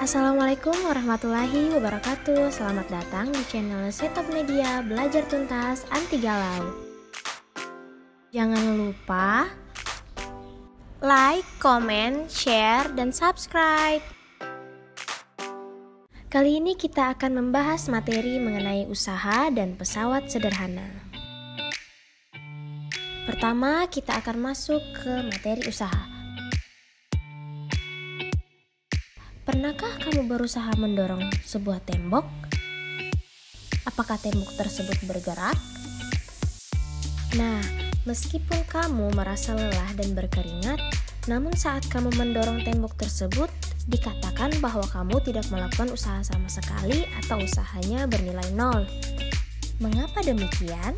Assalamualaikum warahmatullahi wabarakatuh. Selamat datang di channel Setop Media Belajar Tuntas Anti Galau. Jangan lupa like, comment, share, dan subscribe. Kali ini kita akan membahas materi mengenai usaha dan pesawat sederhana. Pertama, kita akan masuk ke materi usaha. Pernahkah kamu berusaha mendorong sebuah tembok? Apakah tembok tersebut bergerak? Nah, meskipun kamu merasa lelah dan berkeringat, namun saat kamu mendorong tembok tersebut, dikatakan bahwa kamu tidak melakukan usaha sama sekali atau usahanya bernilai nol. Mengapa demikian?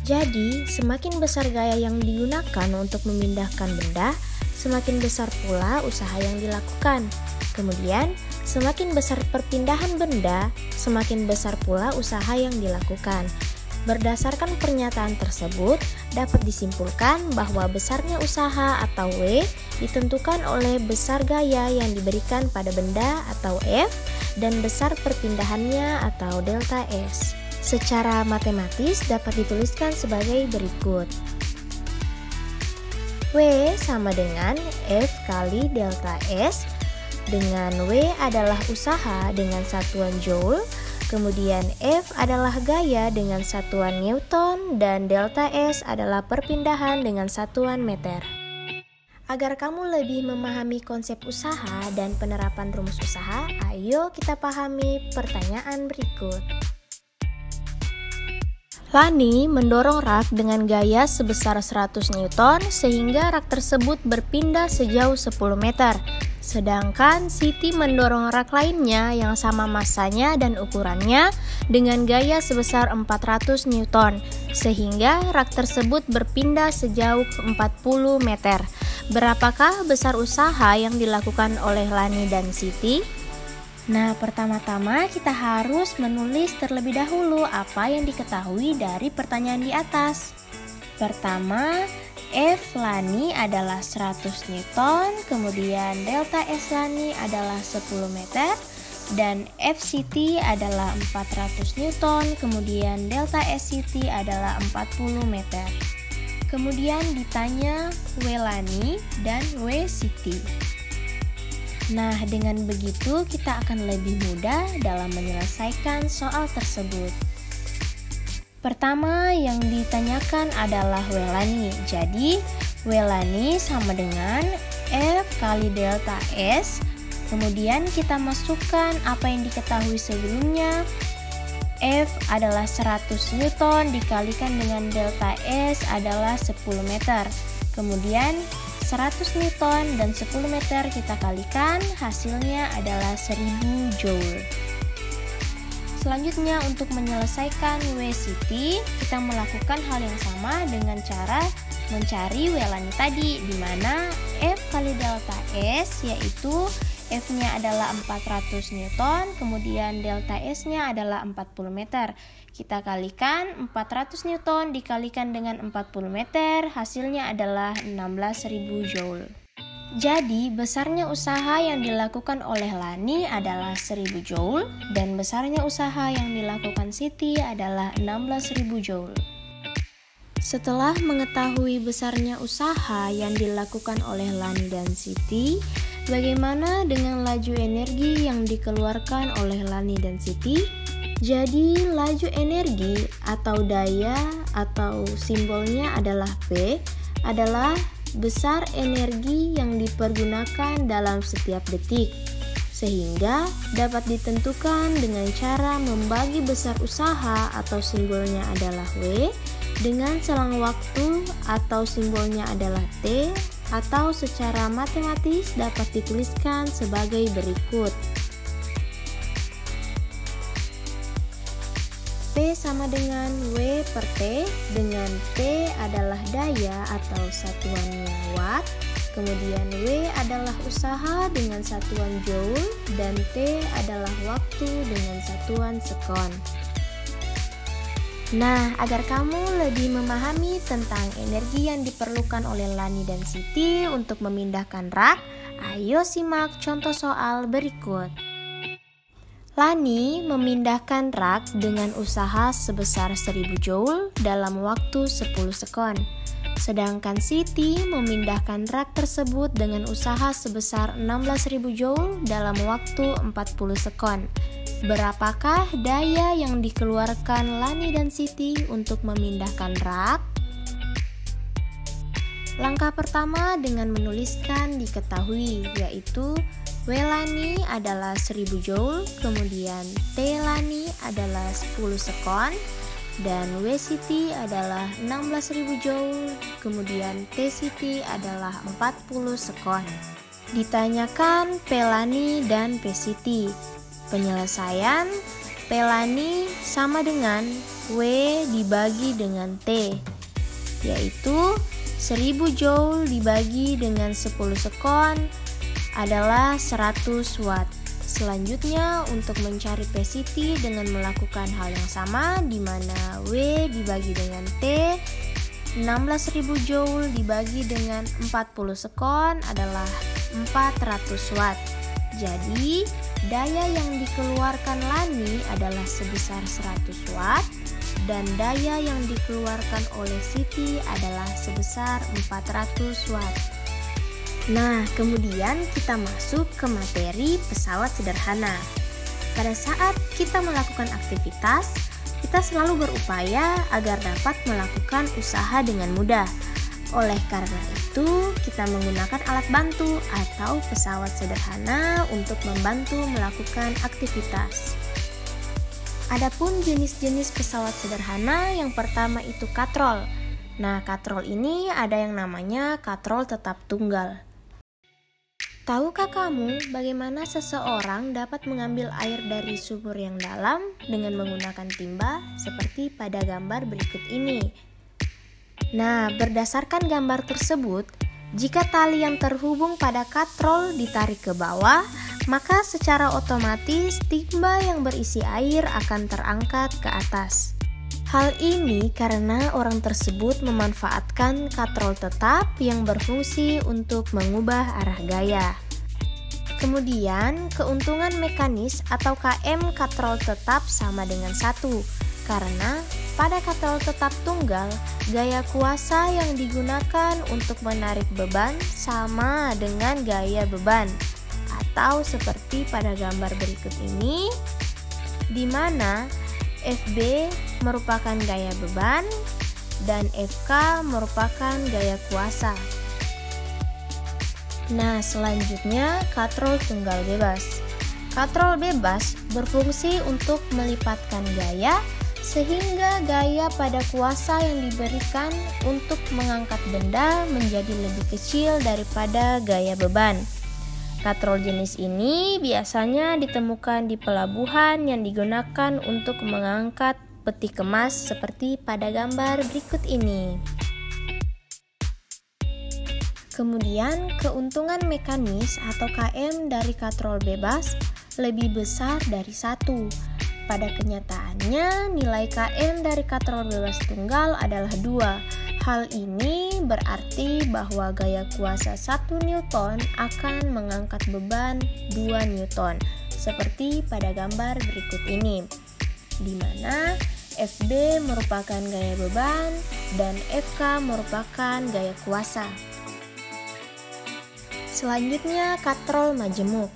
Jadi, semakin besar gaya yang digunakan untuk memindahkan benda, semakin besar pula usaha yang dilakukan. Kemudian, semakin besar perpindahan benda, semakin besar pula usaha yang dilakukan. Berdasarkan pernyataan tersebut, dapat disimpulkan bahwa besarnya usaha atau W ditentukan oleh besar gaya yang diberikan pada benda atau F dan besar perpindahannya atau delta S. Secara matematis dapat dituliskan sebagai berikut. W sama dengan F kali delta S, dengan W adalah usaha dengan satuan Joule, kemudian F adalah gaya dengan satuan Newton, dan delta S adalah perpindahan dengan satuan meter. Agar kamu lebih memahami konsep usaha dan penerapan rumus usaha, ayo kita pahami pertanyaan berikut. Lani mendorong rak dengan gaya sebesar 100 Newton sehingga rak tersebut berpindah sejauh 10 meter. Sedangkan Siti mendorong rak lainnya yang sama masanya dan ukurannya dengan gaya sebesar 400 Newton sehingga rak tersebut berpindah sejauh 40 meter. Berapakah besar usaha yang dilakukan oleh Lani dan Siti? Nah, pertama-tama kita harus menulis terlebih dahulu apa yang diketahui dari pertanyaan di atas. Pertama, F Lani adalah 100 Newton, kemudian delta S Lani adalah 10 meter, dan F Siti adalah 400 Newton, kemudian delta S Siti adalah 40 meter. Kemudian ditanya W Lani dan W Siti. Nah, dengan begitu kita akan lebih mudah dalam menyelesaikan soal tersebut. Pertama yang ditanyakan adalah W Lani. Jadi, W Lani sama dengan F kali delta S. Kemudian kita masukkan apa yang diketahui sebelumnya. F adalah 100 Newton dikalikan dengan delta S adalah 10 meter. Kemudian 100 Newton dan 10 meter kita kalikan, hasilnya adalah 1000 Joule. Selanjutnya untuk menyelesaikan W Siti, kita melakukan hal yang sama dengan cara mencari W Lani tadi, di mana F kali delta S yaitu F-nya adalah 400 Newton, kemudian delta S-nya adalah 40 meter. Kita kalikan 400 Newton dikalikan dengan 40 meter, hasilnya adalah 16.000 Joule. Jadi, besarnya usaha yang dilakukan oleh Lani adalah 1000 Joule, dan besarnya usaha yang dilakukan Siti adalah 16.000 Joule. Setelah mengetahui besarnya usaha yang dilakukan oleh Lani dan Siti, bagaimana dengan laju energi yang dikeluarkan oleh Lani dan Siti? Jadi, laju energi atau daya atau simbolnya adalah P adalah besar energi yang dipergunakan dalam setiap detik, sehingga dapat ditentukan dengan cara membagi besar usaha atau simbolnya adalah W dengan selang waktu atau simbolnya adalah T, atau secara matematis dapat dituliskan sebagai berikut. P sama dengan W per T, dengan T adalah daya atau satuannya watt, kemudian W adalah usaha dengan satuan Joule, dan T adalah waktu dengan satuan sekon. Nah, agar kamu lebih memahami tentang energi yang diperlukan oleh Lani dan Siti untuk memindahkan rak, ayo simak contoh soal berikut. Lani memindahkan rak dengan usaha sebesar 1000 joule dalam waktu 10 sekon. Sedangkan Siti memindahkan rak tersebut dengan usaha sebesar 16.000 joule dalam waktu 40 sekon. Berapakah daya yang dikeluarkan Lani dan Siti untuk memindahkan rak? Langkah pertama dengan menuliskan diketahui, yaitu W Lani adalah 1000 joule, kemudian T Lani adalah 10 sekon, dan W Siti adalah 16.000 joule, kemudian T Siti adalah 40 sekon. Ditanyakan P Lani dan P Siti. Penyelesaian P Lani sama dengan W dibagi dengan T, yaitu 1000 joule dibagi dengan 10 sekon adalah 100 watt. Selanjutnya untuk mencari P Siti dengan melakukan hal yang sama, di mana W dibagi dengan T, 16.000 joule dibagi dengan 40 sekon adalah 400 watt. Jadi daya yang dikeluarkan Lani adalah sebesar 100 watt dan daya yang dikeluarkan oleh Siti adalah sebesar 400 watt. Nah, kemudian kita masuk ke materi pesawat sederhana. Pada saat kita melakukan aktivitas, kita selalu berupaya agar dapat melakukan usaha dengan mudah. Oleh karena itu, kita menggunakan alat bantu atau pesawat sederhana untuk membantu melakukan aktivitas. Adapun jenis-jenis pesawat sederhana, yang pertama itu katrol. Nah, katrol ini ada yang namanya katrol tetap tunggal. Tahukah kamu bagaimana seseorang dapat mengambil air dari sumur yang dalam dengan menggunakan timba seperti pada gambar berikut ini? Nah, berdasarkan gambar tersebut, jika tali yang terhubung pada katrol ditarik ke bawah, maka secara otomatis timba yang berisi air akan terangkat ke atas. Hal ini karena orang tersebut memanfaatkan katrol tetap yang berfungsi untuk mengubah arah gaya. Kemudian, keuntungan mekanis atau KM katrol tetap sama dengan 1, karena pada katrol tetap tunggal, gaya kuasa yang digunakan untuk menarik beban sama dengan gaya beban, atau seperti pada gambar berikut ini, di mana FB merupakan gaya beban dan FK merupakan gaya kuasa. Nah, selanjutnya katrol tunggal bebas. Katrol bebas berfungsi untuk melipatkan gaya sehingga gaya pada kuasa yang diberikan untuk mengangkat benda menjadi lebih kecil daripada gaya beban. Katrol jenis ini biasanya ditemukan di pelabuhan yang digunakan untuk mengangkat peti kemas seperti pada gambar berikut ini. Kemudian, keuntungan mekanis atau KM dari katrol bebas lebih besar dari 1. Pada kenyataannya, nilai KM dari katrol bebas tunggal adalah 2. Hal ini berarti bahwa gaya kuasa 1 Newton akan mengangkat beban 2 Newton, seperti pada gambar berikut ini, di mana FB merupakan gaya beban dan FK merupakan gaya kuasa. Selanjutnya, katrol majemuk.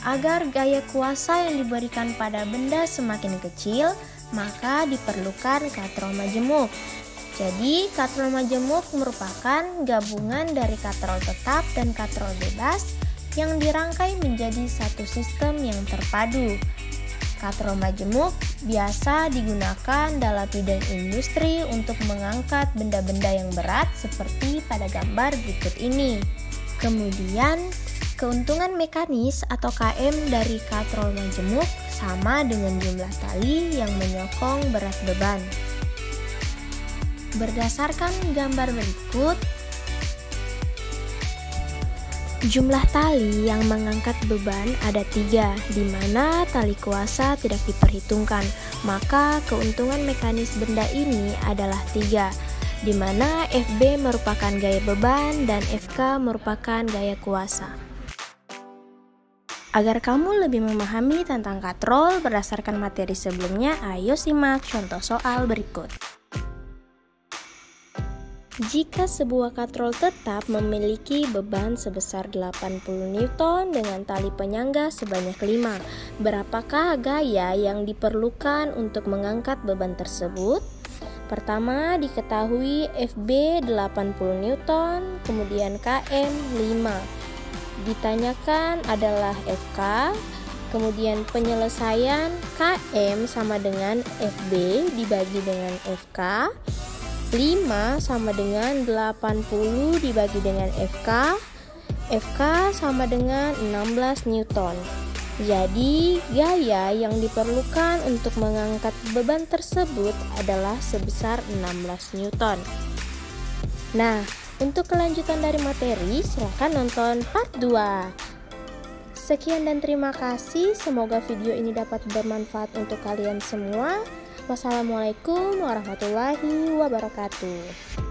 Agar gaya kuasa yang diberikan pada benda semakin kecil, maka diperlukan katrol majemuk. Jadi, katrol majemuk merupakan gabungan dari katrol tetap dan katrol bebas yang dirangkai menjadi satu sistem yang terpadu. Katrol majemuk biasa digunakan dalam bidang industri untuk mengangkat benda-benda yang berat seperti pada gambar berikut ini. Kemudian, keuntungan mekanis atau KM dari katrol majemuk sama dengan jumlah tali yang menyokong berat beban. Berdasarkan gambar berikut, jumlah tali yang mengangkat beban ada 3, di mana tali kuasa tidak diperhitungkan. Maka keuntungan mekanis benda ini adalah 3, di mana FB merupakan gaya beban dan FK merupakan gaya kuasa. Agar kamu lebih memahami tentang katrol berdasarkan materi sebelumnya, ayo simak contoh soal berikut. Jika sebuah katrol tetap memiliki beban sebesar 80 Newton dengan tali penyangga sebanyak 5, berapakah gaya yang diperlukan untuk mengangkat beban tersebut? Pertama, diketahui FB 80 Newton, kemudian KM 5. Ditanyakan adalah FK, kemudian penyelesaian KM sama dengan FB dibagi dengan FK, 5 sama dengan 80 dibagi dengan FK, FK sama dengan 16 Newton. Jadi, gaya yang diperlukan untuk mengangkat beban tersebut adalah sebesar 16 Newton. Nah, untuk kelanjutan dari materi, silakan nonton part 2. Sekian dan terima kasih. Semoga video ini dapat bermanfaat untuk kalian semua. Wassalamualaikum warahmatullahi wabarakatuh.